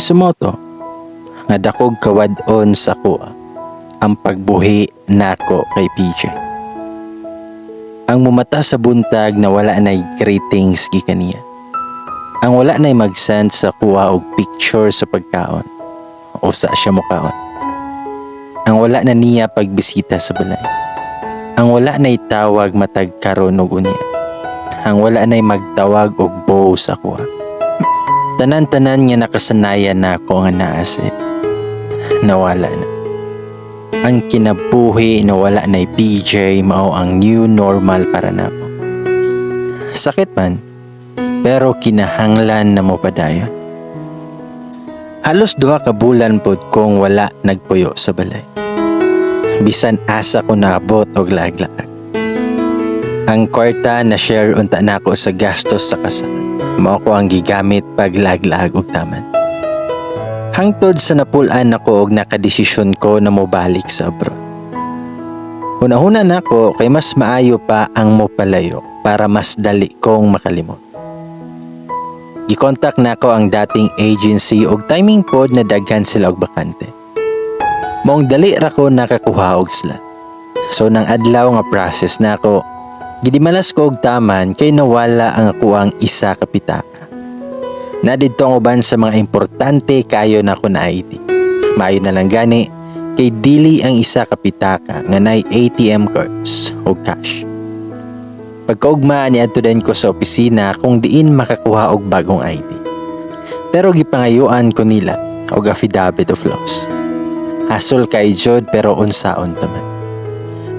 sumoto nga dakog kawad-on sa kuha ang pagbuhi nako kay PJ. Ang mumata sa buntag na wala na'y greetings gikaniya. Ang wala na'y mag-send sa kuha og picture sa pagkaon o sa siya mukaon. Ang wala na niya pagbisita sa balay. Ang wala na'y tawag matag karon og unya. Ang wala na'y magtawag og bow sa kuha. Tanan-tanan nga nakasanayan na ako nga naasi. Nawala na. Ang kinabuhi na wala na'y PJ mao ang new normal para nako. Sakit man, pero kinahanglan na mo padayon. Halos 2 ka bulan pod kong wala nagpuyo sa balay. Bisan asa ko naabot og lag-lag. Ang kwarta na share unta nako sa gastos sa kasal. Mao ko ang gigamit pag lag-lag og taman. Hangtod sa napulan ako og nakadesisyon ko na mobalik sa abroad. Una-una nako kay mas maayo pa ang mopalayo para mas dali kong makalimot. Gikontak nako ang dating agency og timing pod na daghan sila og bakante. Maong dali ra ko nakakuha og slot. So nang adlaw nga process nako, gidimalas ko og taman kay nawala ang akuang isa ka pitaka. Na didto ang uban sa mga importante kayo na ko na ID. Maayo na lang gani kay dili ang isa ka pitaka nga nay ATM cards o cash. Pagkaugma ni adto din ko sa opisina kung diin makakuha og bagong ID. Pero gipangayuan ko nila og affidavit of loss. Hasol kay jud pero unsaon taman.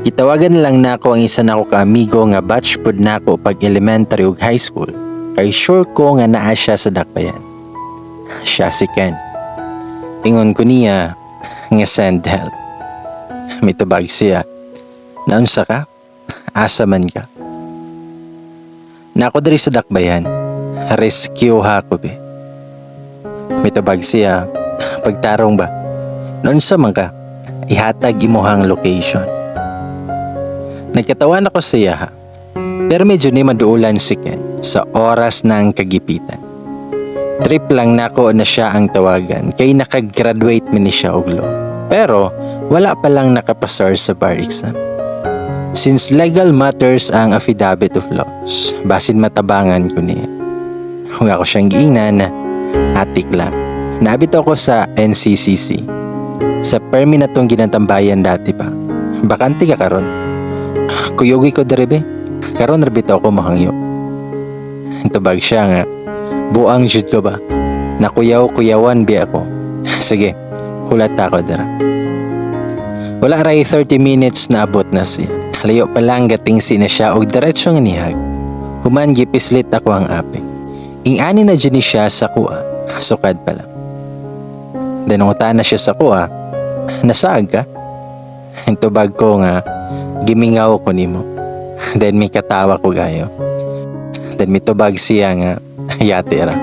Gitawagan lang nako ang isa nako ka amigo nga batch pod nako pag elementary ug high school. Kay sure ko nga naa siya sa dakbayan. Siya si Ken. Ingon ko niya nga send help. Mitubag siya. Naunsa ka? Asa man ka? Nako diri sa dakbayan. Rescue ha ko be. Mitubag siya. Pagtarong ba? Naunsa man ka? Ihatag imuhang location. Nagkatawan ako siya ha. Pero medyo ni maduulan si Ken sa oras ng kagipitan. Trip lang nako na siya ang tawagan kay nakagraduate man ni siya og law. Pero wala pa lang nakapasar sa bar exam. Since legal matters ang affidavit of loss, basin matabangan ko niya. Kung ako siyang giingnan, atik lang. Naabit ako sa NCCC. Sa permi na tong ginatambayan dati pa. Bakante ka karon. Kuyogi ko derebe. Karon rabito ako mahangyo. Tubag siya nga. Buang jud ko ba? Nakuyaw-kuyawan bi ako. Sige, hulat ako dara. Wala ray 30 minutes na abot na siya. Layo pa lang gatingsi na siya og diretso nga nihag. Human gipislit ako ang aping. Ingani na dyan siya sa kuha. Sukad pa lang. Denungutan na siya sa kuha. Nasaag ka? Tubag ko nga. Gimingaw ko nimo. Then may katawa ko gayo. Then may tubag siya nga yate ra.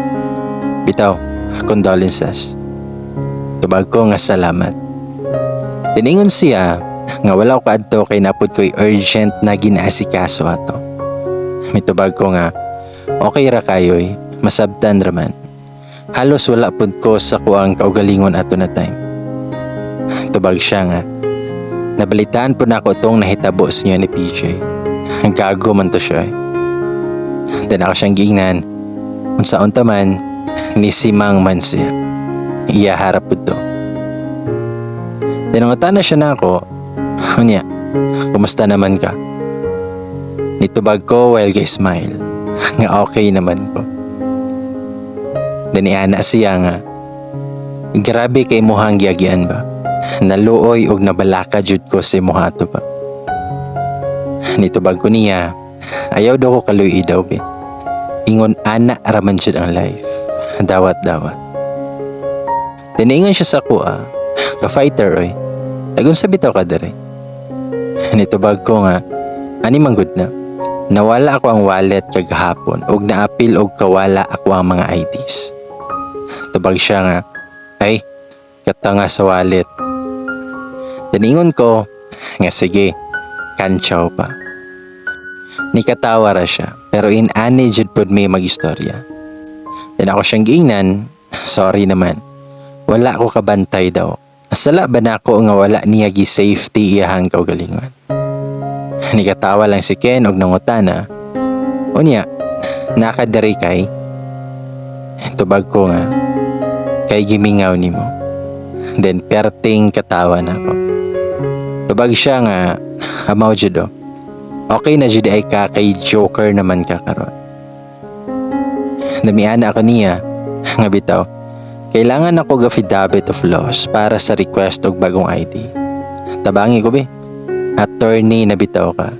Bitaw, condolences. Tubag ko nga salamat. Tiningon siya nga wala ko adto kay napud ko'y urgent na ginaasikaso ato. May tubag ko nga okay ra kayoy, masabtan raman. Halos wala pud ko sa kuang kaugalingon ato na time. Tubag siya nga nabalitaan po na ako itong nahitabo sa niya ni PJ. Ang gago man to siya. Then ako siyang giingnan. Kung saan taman, nisimang man siya. Iyaharap po to. Then na siya na ako. Unya, kumusta naman ka? Nitubag ko while smile. Nga okay naman ko. Then iana siya nga. Grabe kay muhang giyagian ba? Naluoy og nabalaka jud ko si Mohato pa. Nitubag ko niya, ayaw daw ko kaluy daw be. Ingon ana raman jud ang life. Dawat-dawat. Tiningon siya sa kuha, ka-fighter oy. Dagon sa bitaw ka dere. Nitubag ko nga, ani manggod na. Nawala ako ang wallet kagahapon og naapil og kawala ako ang mga IDs. Tubag siya nga, ay, katanga sa wallet. Tiningon ko, nga sige, kantsaw pa. Nikatawa ra siya, pero inani jud pod may magistorya. Then ako siyang giingnan, sorry naman. wala ko kabantay daw. Sala ba na ako nga wala niya gi safety iyahang kaugalingon. Nikatawa lang si Ken og nangutana. Unya, nakadari kay? Tubag ko nga, kay gimingaw nimo. Then perting katawa na ako. Tubag siya nga, amaw judo. Okay na jud ay ka kay Joker naman ka karon. Namiana ako niya, nga bitaw. Kailangan ako affidavit of loss para sa request og bagong ID. Tabangi ko be. Attorney na bitaw ka.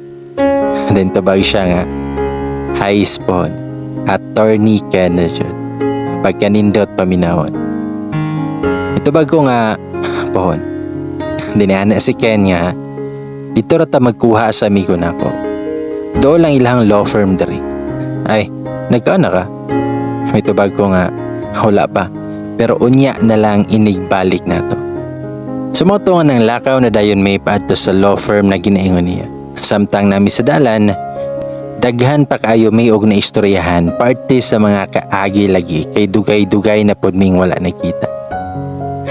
Then tabag siya nga. High spawn. Attorney Ken na jud. Pagkanindot paminawon. Itubag ko nga pohon. Dinana si Ken nga. Dito rata magkuha sa amigo na ko. Doon lang ilang law firm dari. Ay, nagkaana ka? May tubag ko nga. Wala pa. Pero unya na lang inigbalik na to. Sumoto nga ng lakaw na dayon may paadto sa law firm na ginaingon niya. Samtang nami sa dalan, daghan pa kayo may og na istoryahan parte sa mga kaagi lagi kay dugay-dugay na pod ming wala nakita.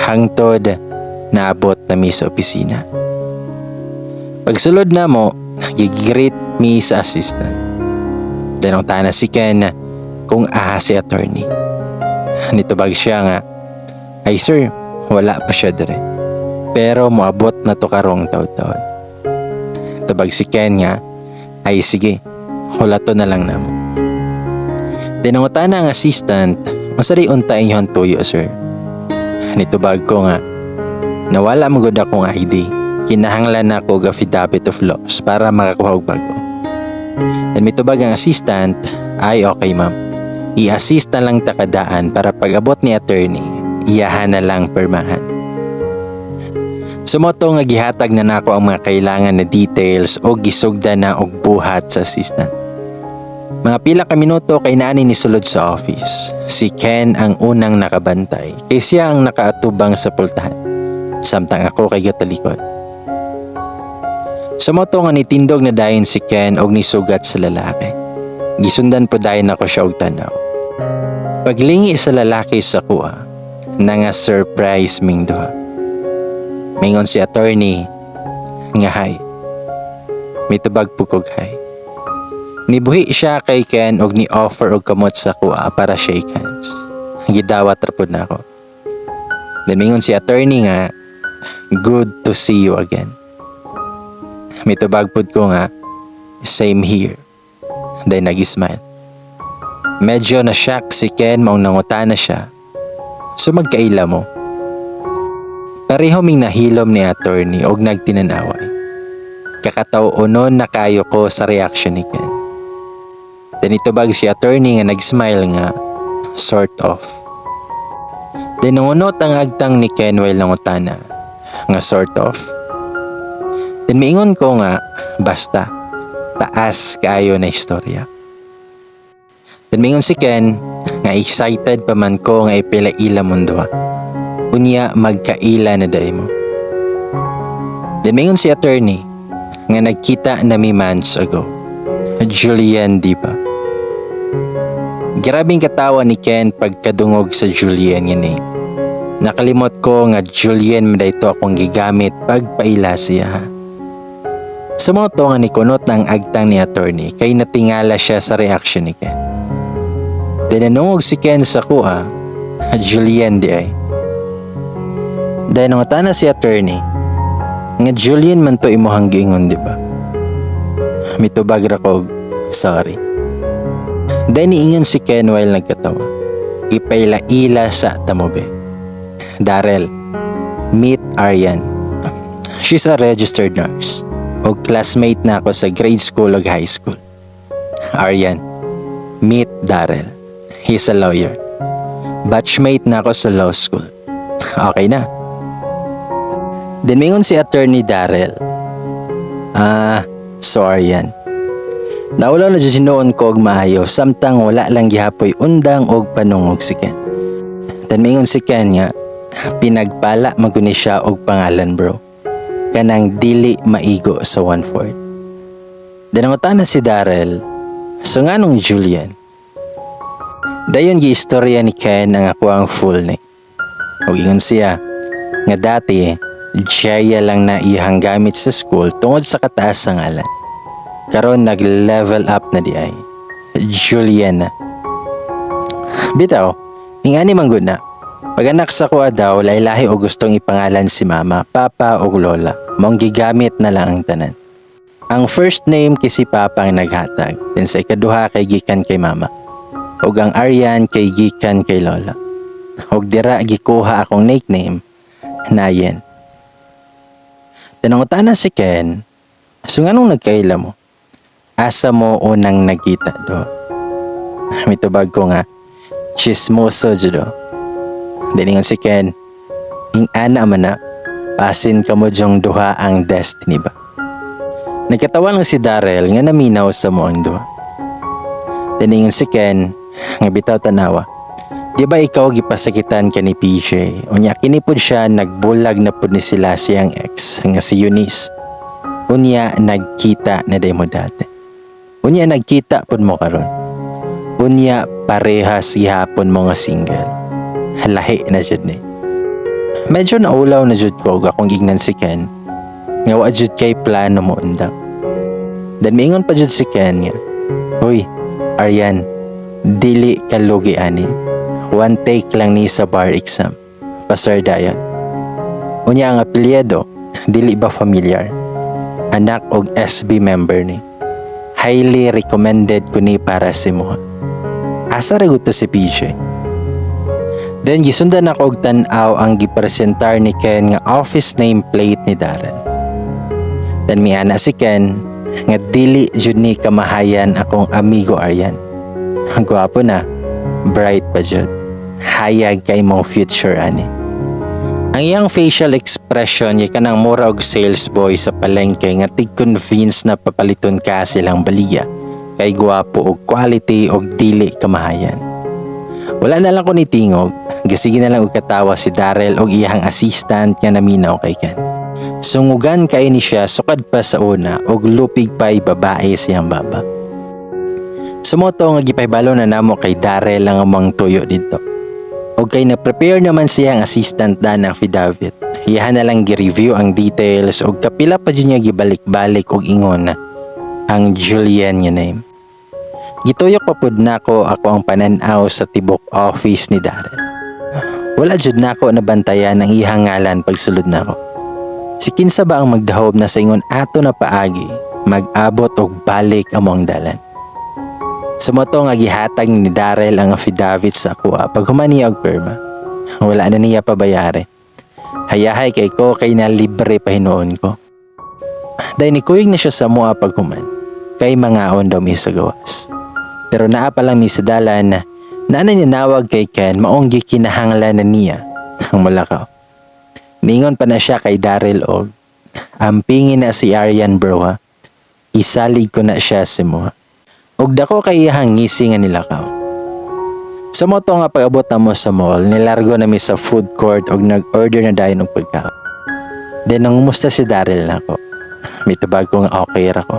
Hangtod naabot nami sa opisina. Pagsulod na mo, gigreet mi sa assistant. Danong tana si Ken kung aha si attorney. Nitubag siya nga, ay sir, wala pa siya dire. Pero moabot na to karong taon-taon. Tubag si Ken nga, ay sige, wala to na lang namo. Dinangutan na ang assistant, masari unta inyong tuyo sir. Nitubag ko nga, nawala magod akong ID. Kinahanglan na ako affidavit of loss para makakuha og bago. And mitubag ang assistant, ay okay ma'am. I-assist na lang takadaan para pag-abot ni attorney, iyahan na lang permahan. Sumoto nga gihatag na nako ang mga kailangan na details o gisugda na og buhat sa assistant. Mga pila ka minuto kay nani ni sulod sa office. Si Ken ang unang nakabantay kay siya ang nakaatubang sa pultahan. Samtang ako kay gatalikod. Sumoto nga nitindog na dayon si Ken og nisugat sa lalaki. Gisundan po dayon ako siya og tanaw. Paglingi sa lalaki sa kuha, nga surprise ming duha. Mingon si attorney, nga hay. Mitubag pukog hay. Nibuhi siya kay Ken og ni-offer og kamot sa kuha para shake hands. Gidawat rapod na ako. Then mingon si attorney nga, good to see you again. Mitubag pud ko nga, same here. Then nag-smile. Medyo na-shock si Ken maong nangutana siya. So magkaila mo. Pareho ming nahilom ni attorney og nagtinanaway. Kakataw-unon na kayo ko sa reaction ni Ken. Then itubag si attorney nga nag-smile nga, sort of. Then nangunot ang agtang ni Ken while nangutana, nga sort of. Then miingon ko nga, basta, taas kaayo na istorya. Then mingon si Ken, nga excited pa man ko nga ipila-ila mundo. Unya magkaila na day mo. Then mingon si attorney, nga nagkita na may months ago. Julian, di ba? Grabing katawa ni Ken pagkadungog sa Julian nga name. Nakalimot ko nga Julian man dayto akong gigamit pagpaila siya. Sumoto nga ni kunot ng agtang ni attorney kay natingala siya sa reaction ni Ken. Dinanungog si Ken sa kuha, Julian di ay. Dahil nangutana si attorney, nga Julian man to imuhang giingon di ba? Mitubag ra ko, sorry. Dahil niingon si Ken while nagkatawa, ipaila-ila sa tamobe. Darrell, meet Aryan. She's a registered nurse. O classmate na ako sa grade school o high school. Aryan, meet Darrell. He's a lawyer. Batchmate na ako sa law school. Okay na. Then mingon si attorney Darrell. So Aryan. Naulaw na dyan sinuon ko og maayo samtang wala lang gihapoy undang og panungog si Ken. Then mingon si Ken nga, pinagpala maguni siya og pangalan bro. Kanang dili maigo sa 1/4. Dinangutan na si Darrell, so nga nung Julian. Dayon gi istorya ni Ken ang ako ang full name. O ingon siya nga dati Jaya lang na iyang gamit sa school tungod sa kataas sa ngalan. Karon nag-level up na di ay Juliana. Bitaw, ingani man gud na. Pag anak sa kuha daw, lahi-lahi o gustong ipangalan si mama, papa o lola. Mong gigamit na lang ang tanan. Ang first name kay si papa ang naghatag. Then sa ikaduha kay gikan kay mama. Ug ang Aryan kay gikan kay lola. Ug dira gikuha akong nickname, Nayen. Tinangutan na si Ken, so anong nagkaila mo? Asa mo unang nagkita do? Mitubag ko nga, chismoso judo. Diningon si Ken, ing ana man na, pasin ka mo dyong duha ang destiny ba? Nagkatawa lang si Darrell nga naminaw sa mo ang duha. Diningon si Ken, nga bitaw tanawa. Di ba ikaw gipasakitan ka ni PJ? Unya kinipod siya nagbulag na pud ni sila siyang ex nga si Eunice. Unya nagkita na day mo dati. Unya nagkita pud mo karon. Unya parehas gihapon mo nga single. Halahi na jud ni. Medyo naulaw na jud ko akong gignan si Ken. Nga wa jud kay plano mo undang. Dan miingon pa jud si Ken nga, "Hoy, Aryan, dili ka lugi ani. One take lang ni sa bar exam. Pasar dayon. Unya ang apelyido, dili ba familiar? Anak og SB member ni. Highly recommended ko ni para si mo. Asa ra to si PJ?" Then gisundan ako og tan-aw ang gipresentar ni Ken nga office nameplate ni Darren. Then miana si Ken nga dili jud ni kamahayan akong amigo Aryan. Ang gwapo na, bright pa jud. Hayag kay mong future ani. Ang iyang facial expression niya kanang mura og sales boy sa palengke nga tig-convince na papaliton ka silang baliya kay gwapo og quality og dili kamahayan. Wala na lang ko ni tingog, gasige na lang og katawa si Darrell og iyang assistant nga naminaw kay Ken. Sungugan kay ni siya sukad pa sa una og lupig pay babae siyang baba. Sumoto nga gipahibalo na namo kay Darrell ang amang tuyo dito. Og kay na-prepare naman siyang assistant na ng affidavit. Iyahan na lang gi-review ang details og kapila pa dyan niya gibalik-balik og ingon na ang Julian nga name. Gituyok pa pud nako ako ang pananaw sa tibok office ni Darren. Wala jud nako nabantayan ang iyang ngalan pagsulod nako. Si kinsa ba ang magdahob na sa ingon ato na paagi, mag-abot og balik among dalan. Sumoto nga gihatag ni Darrell ang affidavit sa kuha pag humaniya og perma. Wala na niya pabayari. Hayahay kay ko kay na libre pa hinuon ko. Dahil nikuyog na siya sa mua pag human. Kay mangaon daw mi sa gawas. Pero naa pa lang mi sa dalan na naninawag kay Ken maong gikinahanglan na niya ang Malakaw. Ningon pa na siya kay Darrell og ampingin na si Aryan bro ha. Isalig ko na siya sa mua. Og dako kay iyang ngisi nga nilakaw. Sa moto nga pag-abot na mo sa mall, nilargo na mi sa food court og nag-order na dayon og pagkaon. Then nangumusta si Darrell nako. Mitubag ko nga okay ra ko.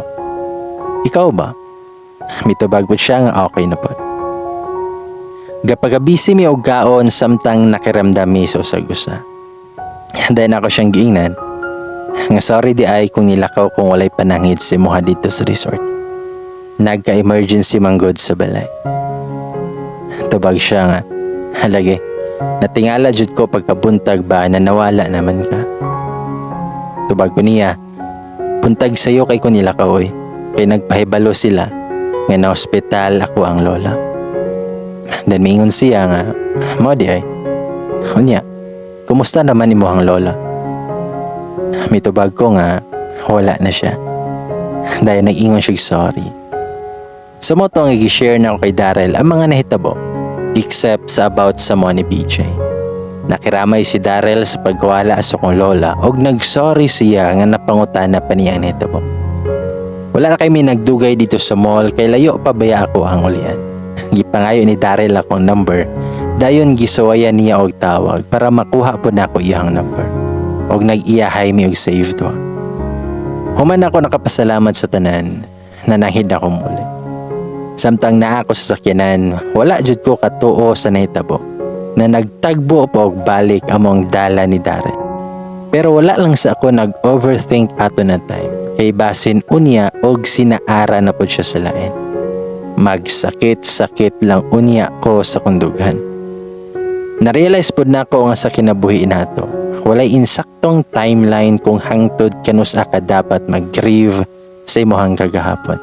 Ikaw ba? Mitubag po siya nga okay na po. Gapagabisi mi og kaon samtang nakiramdam mi sa usa. Then ako siyang giingnan. Nga sorry di ay kung nilakaw kung walay panangid si Moha dito sa resort. Nagka-emergency manggod sa balay. Tubag siya nga, halagi, natingala jud ko pagkabuntag ba na nawala naman ka. Tubag ko niya, buntag sayo kay ko nila ka oy, kay nagpahibalo sila, nga na hospital ako ang lola. Then mingon siya nga, mo di ay, unya, kumusta naman ni mo ang lola? Mitubag ko nga, wala na siya. Dahil nag-ingon siya sorry. So mo itong i-share na ako kay Darrell ang mga nahitabo except sa about sa mo ni PJ. Nakiramay si Darrell sa pagwala sa kong lola og nag-sorry siya nga napangutana pa niya ang nahitabo. Wala na kami nagdugay dito sa mall kay layo pa baya ako ang ulian. Gipangayo ni Darrell akong number dayon gisuwayan niya og tawag para makuha po na ako iyang number. Og nag-iyahay mi og save to. Human ako nakapasalamat sa tanan na nahid ako muli. Samtang naa ako sa sakyanan, wala jud ko katuo sa nahitabo. na nagtagbo pa og balik among dala ni Darren. Pero wala lang sa ako nag-overthink ato na time, kay basin unya og sinaara na pod siya sa lain. Magsakit-sakit lang unya ko sa kundughan. Narealize pod nako nga sa kinabuhi nato, walay insaktong timeline kung hangtod kanusa ka dapat mag-grieve sa imong kagahapon.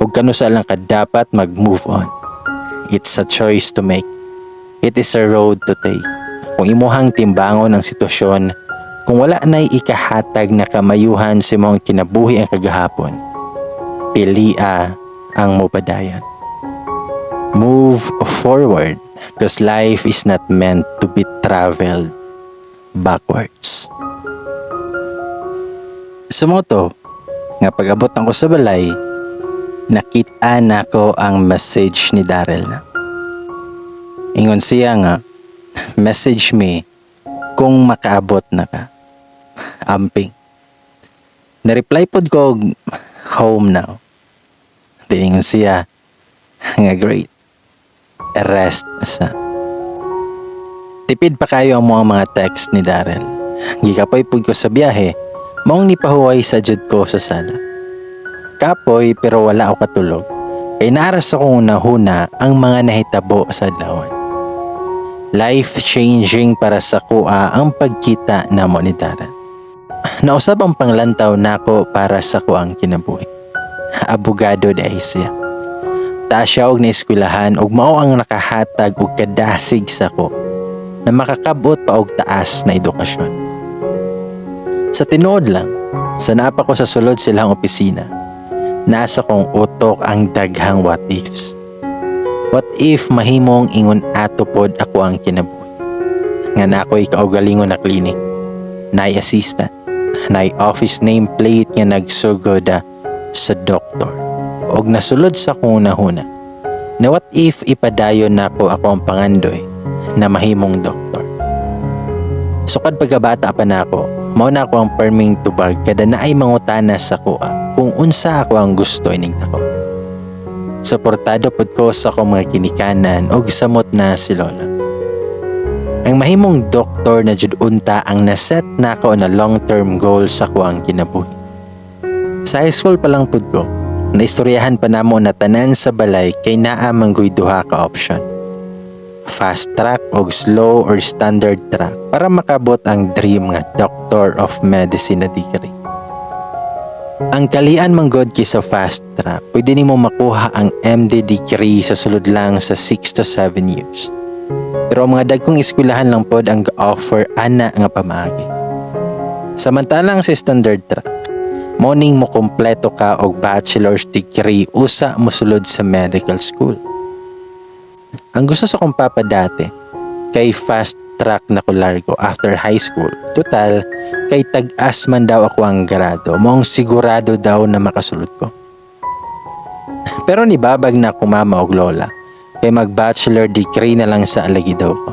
Ug kanusa lang ka dapat mag-move on. It's a choice to make. It is a road to take. Kung imuhang timbangon ang sitwasyon, kung wala na'y ikahatag na kamayuhan sa imong kinabuhi ang kagahapon, pilia ang mupadayon. Move forward, because life is not meant to be traveled backwards. Sumoto, nga pag-abot ko sa balay, nakita na ko ang message ni Darrell na. Ingon siya nga, message me kung makaabot na ka. Amping. Na-reply pod ko, home now. Ingon siya, nga great. Rest sa. Tipid pa kayo ang mga text ni Darrell. Gikapoy pod ko sa biyahe, maong nipahuway sa jud ko sa sala. Kapoy pero wala ako katulog. Kay naaras akong unahuna ang mga nahitabo sa adlawan. Life-changing para sa kuha ang pagkita namo ni Darren. Nausab ang panglantaw nako para sa kuang kinabuhi. Abogado dahil siya. Taas siya og naeskwelahan ug mao ang nakahatag og kadasig sa ko na makakabot pa og taas na edukasyon. Sa tinuod lang, sa napa ko sa sulod silang opisina, nasa kong utok ang daghang what ifs. What if mahimong ingon ato pod ako ang kinabuhi? Nga na ako'y kaugalingon na klinik, na'y assistant, na'y office nameplate nga nagsugod sa doktor. Og nasulod sa kong unahuna, na what if ipadayon nako ako ang pangandoy na mahimong doktor? Sukad pagkabata pa nako, mao na ako ang perming tubag kada naay mangutana sa kuha kung unsa ako ang gusto ining tako. Suportado pod ko sa akong mga kinikanan og samot na si Lola. Ang mahimong doktor na jud unta ang naset nako na long-term goal sa kuang kinabuhi. Sa high school pa lang pod ko, naistoryahan pa namo na tanan sa balay kay naa manggoy duha ka option. Fast track o slow or standard track para makabot ang dream nga Doctor of Medicine na degree. Ang kalian manggod ki sa fast track, pwede nimo makuha ang MD degree sa sulod lang sa 6 to 7 years. Pero ang mga dagkong eskwelahan lang pod ang offer ana nga pamaagi. Samantalang sa standard track, morning mo kompleto ka og bachelor's degree usa mosulod sa medical school. Ang gusto sa kong papa dati, kay fast track na ko largo after high school. Total, kay tag-as man daw ako ang grado, mong sigurado daw na makasulod ko. Pero nibabag na ako mama og lola, kay mag-bachelor degree na lang sa alagi daw ko.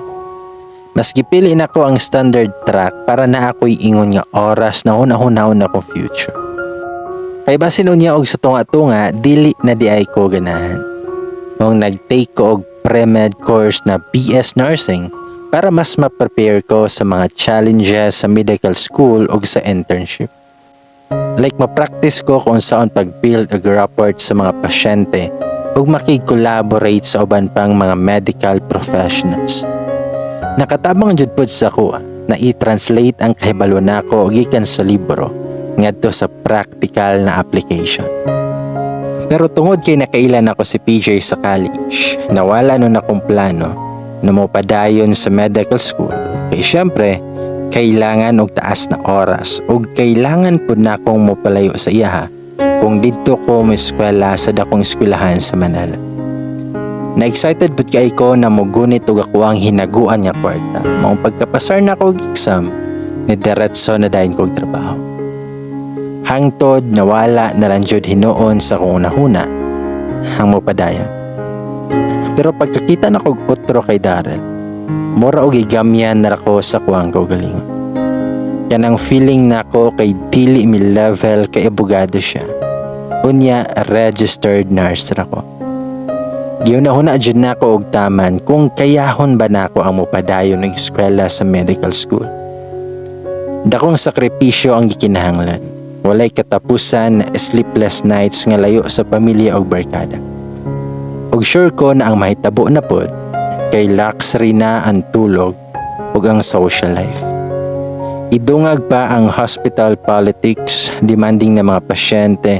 Mas gipili na ko ang standard track para na ako'y ingon nga oras na hunahon akong future. Kay basin unya og sa tunga-tunga, dili na di ay ko ganahan. Mong nag-take ko og pre-med course na BS Nursing para mas ma-prepare ko sa mga challenges sa medical school o sa internship. Like ma-practice ko kung saan pag-build a rapport sa mga pasyente o makig-collaborate sa uban pang mga medical professionals. Nakatabang jud pod sa kuha na i-translate ang kahibalo nako gikan sa libro ngadto sa practical na application. Pero tungod kay nakailan ako si PJ sa college, nawala nun akong plano na mopadayon sa medical school. Kay syempre, kailangan og taas na oras ug kailangan pud na akong mopalayo sa iyaha kung didto ko moeskwela sa dakong eskwelahan sa Manila. Na-excited pud kay ko na mogunit og ako ang hinaguan nga kwarta. Maong pagkapasar na ako og exam, ni diretso na dayon kog trabaho. Hangtod nawala na lang jud hinuon sa kong unahuna ang mopadayon. Pero pagkakita na kog otro kay Darrell, mura og gigamyan na ako sa kuang kaugalingon. Kanang feeling nako kay dili mi level kay abogado siya. Unya registered nurse ra ko. Gihuna-huna jud nako og taman kung kayahon ba nako ang mopadayon ng eskwela sa medical school. Dakong sakripisyo ang gikinahanglan. Walay katapusan na sleepless nights nga layo sa pamilya og barkada. Og sure ko na ang mahitabo na pod kay luxury na ang tulog ug ang social life. Idungag pa ang hospital politics, demanding na mga pasyente,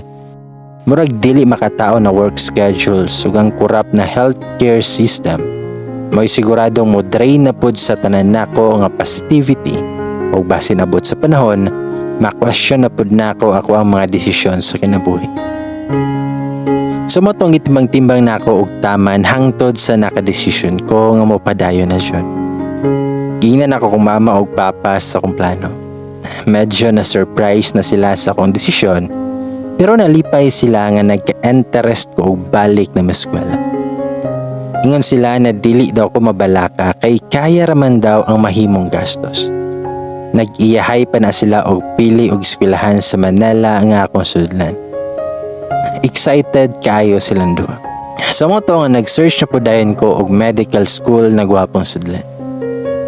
murag dili makatao na work schedules ug ang corrupt na healthcare system. Mo'y siguradong mo drain na pod sa tanan nako nga positivity ug basin abot sa panahon, ma-question na pod nako ako ang mga desisyon sa kinabuhi. Sumotong itimbang-timbang nako og taman hangtod sa nakadesisyon ko nga mopadayon na jud. Giingnan ako kung mama o papa sa akong plano. Medyo na-surprise na sila sa akong desisyon, pero nalipay sila nga nagka-interest ko og balik na eskwela. Ingon sila na dili daw ko mabalaka kay kaya raman daw ang mahimong gastos. Nag-iyahay pa na sila og pili og eskwelahan sa Manila nga akong sudlan. Excited kaayo silang duha. Sa mo to nga nag-search na po dayon ko og medical school na gwapong sudlan.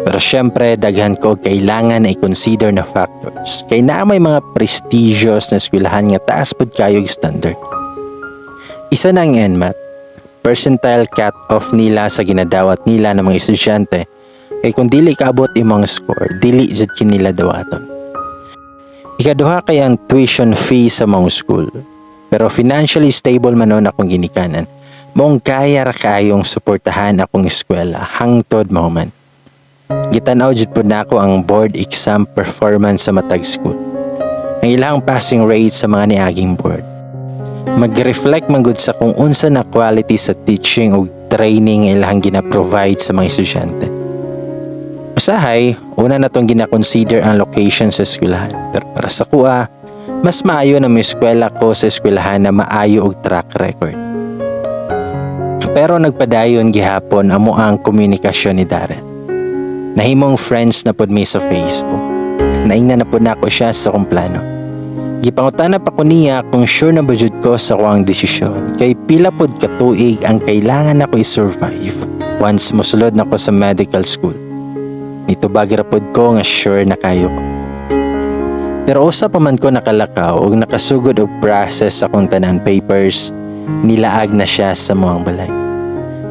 Pero syempre, daghan ko kailangan na i-consider na factors. Kay na may mga prestigious na eskwelahan nga taas pod kayo standard. Isa na ang NMAT, percentile cut-off nila sa ginadawat nila ng mga estudyante. Kay kung dili kaabot imong score, dili jud kinila dawaton. Ikaduha kay ang tuition fee sa mga school. Pero financially stable man nun akong ginikanan. Mong kaya ra kayong suportahan akong eskwela hangtod mao man. Gitanaw jud pod nako ang board exam performance sa matag school. Ang ilang passing rate sa mga niaging board. Mag-reflect man gud sa kung unsa na quality sa teaching ug training nga ilang gina-provide sa mga estudyante. Usahay, una na tong gina-consider ang location sa eskwelahan. Pero para sa kuha, mas maayo na may eskwela ko sa eskwelahan na maayo og track record. Pero nagpadayon gihapon amo ang komunikasyon ni Darren. Nahimong friends na pod mi sa Facebook. Naingnan na pod nako siya sa kong plano. Gipangutana pa ko niya kung sure na ba jud ko sa kuang desisyon kay pila pod ka tuig ang kailangan nako i-survive once mosulod nako sa medical school. Nitubag ra pod ko nga sure na kayo ko. Pero usa pa man ko nakalakaw ug nakasugod og process sa kong tanan papers, nilaag na siya sa muang balay.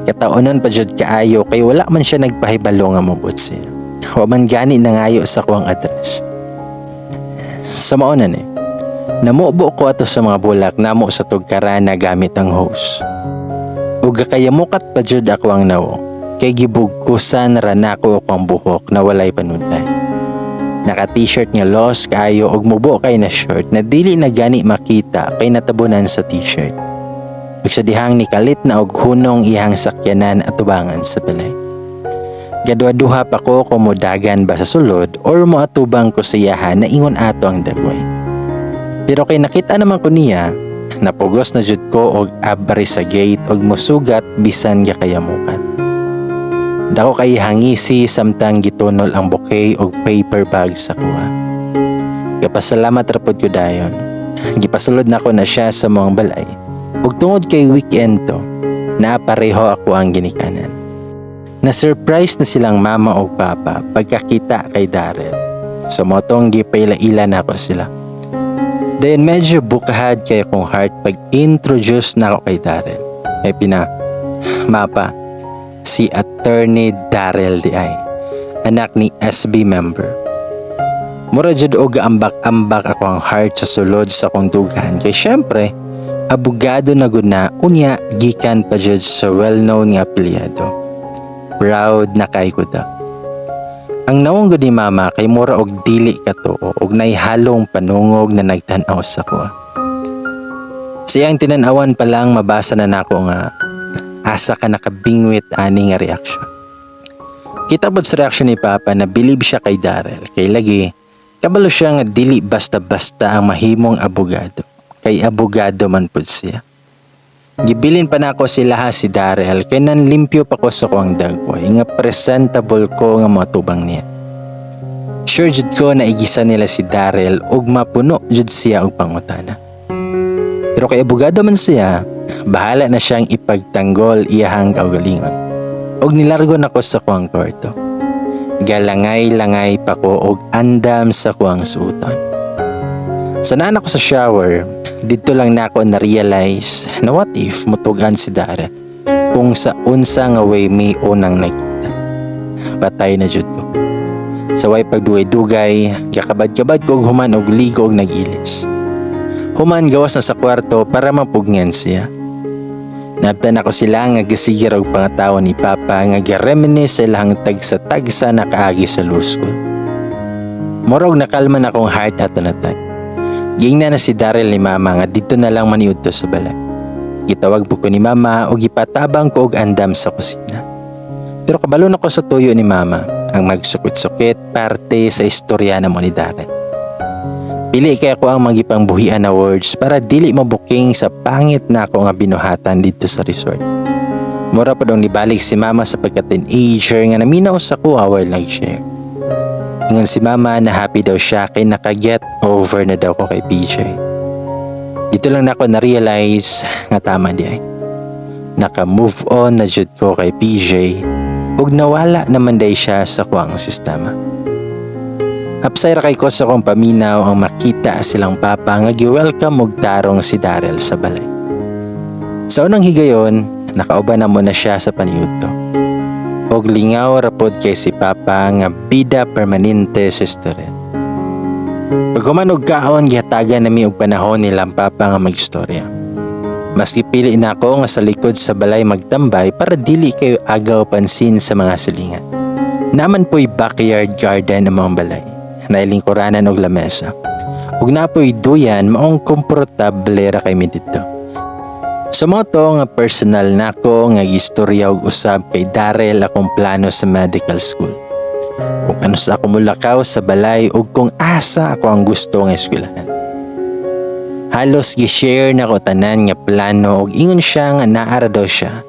Kataonon pa jud kaayo kay wala man siya nagpahibalo nga mobot siya. Wa man gani nangayo sa kuang address. Sa mauna ni, namubo ko ato sa mga bulak namo sa tugkaran na gamit ang hose. Ug kayamukat pa jud ako ang nawo kay gibugkusan ra nako akong buhok na walay panudlan. Naka t-shirt nga loss kaayo ug mubo kay na shirt na dili na gani makita kay natabunan sa t-shirt. Ug sa dihang nikalit na og hunong ihang sakyanan at tubangan sa balay. Gadwa-duha pa ko kung modagan ba sa sulod or moatubang ko sa iyahan na ingon ato ang dagway. Pero kay nakita naman ko niya, napugos na jud ko og abri sa gate og musugat bisan ga kayamukan. Dako kay hangisi samtang gitunol ang bouquet og paper bag sa kuha. Kapasalamat ra pod ko dayon. Gipasulod nako na siya sa mga balay. Ug tungod kay weekend to, naapareho ako ang ginikanan. Na-surprise na silang mama o papa pagkakita kay Darren. So motong gipaila-ila na ako sila. Then medyo bukahad kay akong heart pag-introduce na ako kay Darren. Ay mapa, si Attorney Darrell D.I., anak ni SB member. Mura jud og ambak-ambak ako ang heart sa sulod sa akong dughan kay syempre, abogado na gud na unya gikan pa jud sa well-known nga apelyado. Proud na kay ko daw. Ang nawong gud ni mama kay mura og dili katuo og naihalong panungog na nagtan-aw sa ko. Siyang tinan-awan pa lang mabasa na nako nga asa ka nakabingwit ani nga reaksyon. Kita pod sa reaksyon ni Papa na believe siya kay Darrell kay lagi kabalo siya nga dili basta-basta ang mahimong abogado. Kay abogado man pud siya. Gibilin pa nako sila si Darrell kay nanlimpyo pa ko sa kuang dagway nga presentable ko nga matubang niya. Sure jud ko na igisa nila si Darrell ug mapuno jud siya og pangutana. Pero kay abogado man siya, bahala na siyang ipagtanggol iyahang kaugalingon. Og nilargo nako sa kuang kwarto. Galangay-langay pa ko og andam sa kuang suoton. Sanaan ako sa shower, dito lang nako na-realize na what if mutugan si Darrell kung sa unsa nga way may unang nakita. Patay na jud ko. Sa way pagdugay-dugay, kakabad-kabad ko og human og ligo og nag-ilis. Human gawas na sa kwarto para mapugnan siya. Nabtan ako sila nga gasigir og pangatawa ni Papa nga gi-reminisce sa ilang tagsa-tagsa na kaagi sa law school. Morog nakalman akong heart ato na time. Giingna na si Darrell ni Mama nga dito na lang maniudto sa balay. Gitawag po ko ni Mama o gipatabang ko og andam sa kusina. Pero kabalo na ko sa tuyo ni Mama ang magsukit-sukit parte sa istorya na mo ni Darrell. Pili kaya ko ang magipangbuhian na words para dili mabuking sa pangit na ako nga binuhatan dito sa resort. Mura pa daw nibalik si Mama sa pagka-teenager nga naminaw sa kuha while nag-share. Ingon si Mama na happy daw siya kay naka-get over na daw ko kay PJ. Dito lang na ako na-realize nga tama di ay. Naka-move on na jud ko kay PJ ug nawala naman day siya sa kuang sistema. Hapsay ra kay ko sa kong paminaw ang makita silang Papa nga gi-welcome og tarong si Darrell sa balay. Sa unang higayon, nakauban na mo na siya sa paniudto. Og lingaw rapod kay si Papa nga bida permanente sa istorya. Pag human og kaon gihatagan nami og panahon nilang Papa nga magstorya. Maski pili na ako nga sa likod sa balay magtambay para dili kayo agaw pansin sa mga silingan. Naman po'y backyard garden ang mga balay. Nailingkuranan og lamesa. Ug napoy duyan maong komportable ra kay mi dito. Sa moto nga personal nako nga istorya og usab kay Darrell akong plano sa medical school. Kung ano sa ako mulakaw sa balay ug kung asa ako ang gusto nga eskwelahan. Halos gi-share na ko tanan nga plano ug ingon siya nga naara daw siya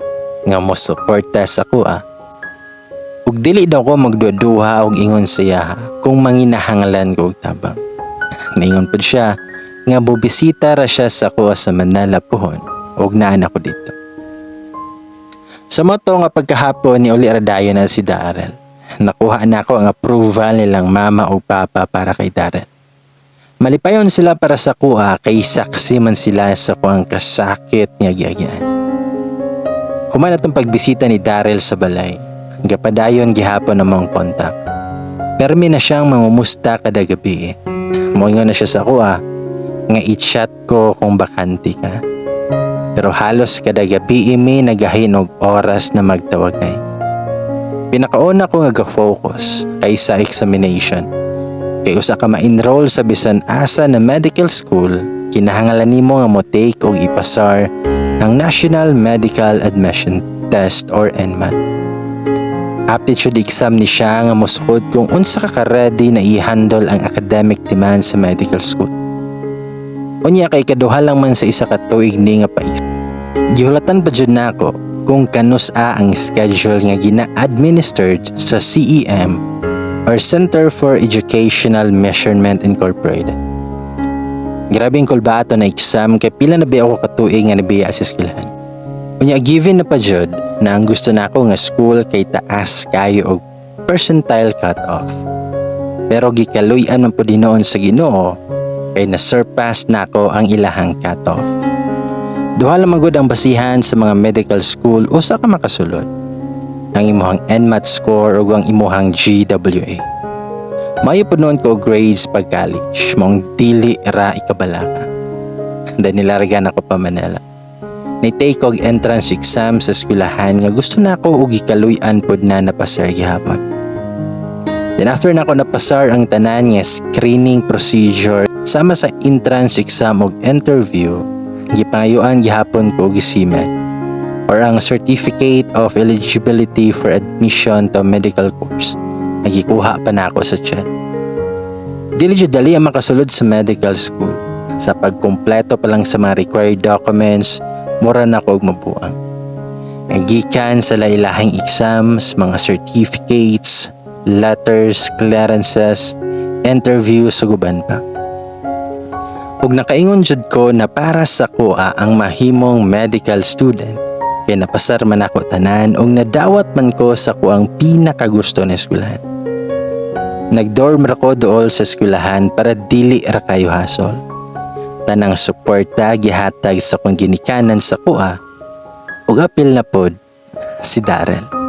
nga mosuporta sa kuha. Ug dili daw ko magduduha og ingon siya kung manginahanglan ko og tabang. Naingon pud siya nga bubisita ra siya sa kuha sa Manila pohon ug naan ako dito. Sa moto nga pagkahapon ni uli radayon na si Darrell. Nakuha na ako ang approval nilang Mama o Papa para kay Darrell. Malipayon sila para sa kuha kay saksi man sila sa kuang kasakit nga giagyan. Human atong pagbisita ni Darrell sa balay. Gapadayon gihapon ang mga kontak. Permi na siyang mangumusta kada gabi. Moingon na siya sa kuha nga i-chat ko kung bakante ka. Pero halos kada gabi imi nagahinog oras na magtawagay. Pinakauna ko nga ga-focus kay sa examination. Kay usa ka ma-enroll sa bisan asa na medical school, kinahanglan nimo nga mo take og ipasar ang National Medical Admission Test or NMAT. Aptitude exam ni siya nga mosukod kung unsa ka ready na i-handle ang academic demand sa medical school. Unya kay kaduha lang man sa isa ka tuig ni nga paisa. Gihulatan pa jud nako kung kanus-a ang schedule nga gina-administered sa CEM or Center for Educational Measurement Incorporated. Grabing kulbato na exam kay pila na ba ako katuig nga nabiya sa eskwelahan. Unya given na pa jud na ang gusto nako nga school kay taas kayo og percentile cut-off. Pero gikaluy-an man pud noon sa Ginoo kay na-surpass nako ang ilahang cut-off. Duha lang magud ang basihan sa mga medical school usa ka makasulod. Ang imuhang NMAT score ug ang imuhang GWA. Mayo pud noon ko grades pag college, mong dili ra ikabalaka. Dahil nilargan ako pa Manila. Nitake og entrance exam sa eskwelahan nga gusto na ako og ikaluy-an pod na napasar gihapon. Then after na ako napasar ang tanan nga screening procedure sama sa entrance exam og interview, gipangayuan gihapon ko og CMED or ang Certificate of Eligibility for Admission to Medical Course. Nagikuha pa na ako sa chat. Dili jud dali ang makasulod sa medical school. Sa pagkumpleto pa lang sa mga required documents, mura na ko og mabuang. Nagikan sa lailahing exams, mga certificates, letters, clearances, interviews sa guban pa. Ug nakaingon jud ko na para sa kuha ang mahimong medical student kay napasar man ako tanan ug nadawat man ko sa kuang pinakagusto na eskwelahan. Nagdorm ra ko dool sa eskwelahan para dili ra kayo hasol. Tanang suporta gihatag sa kong ginikanan sa kuha ug apil na pod si Darrell.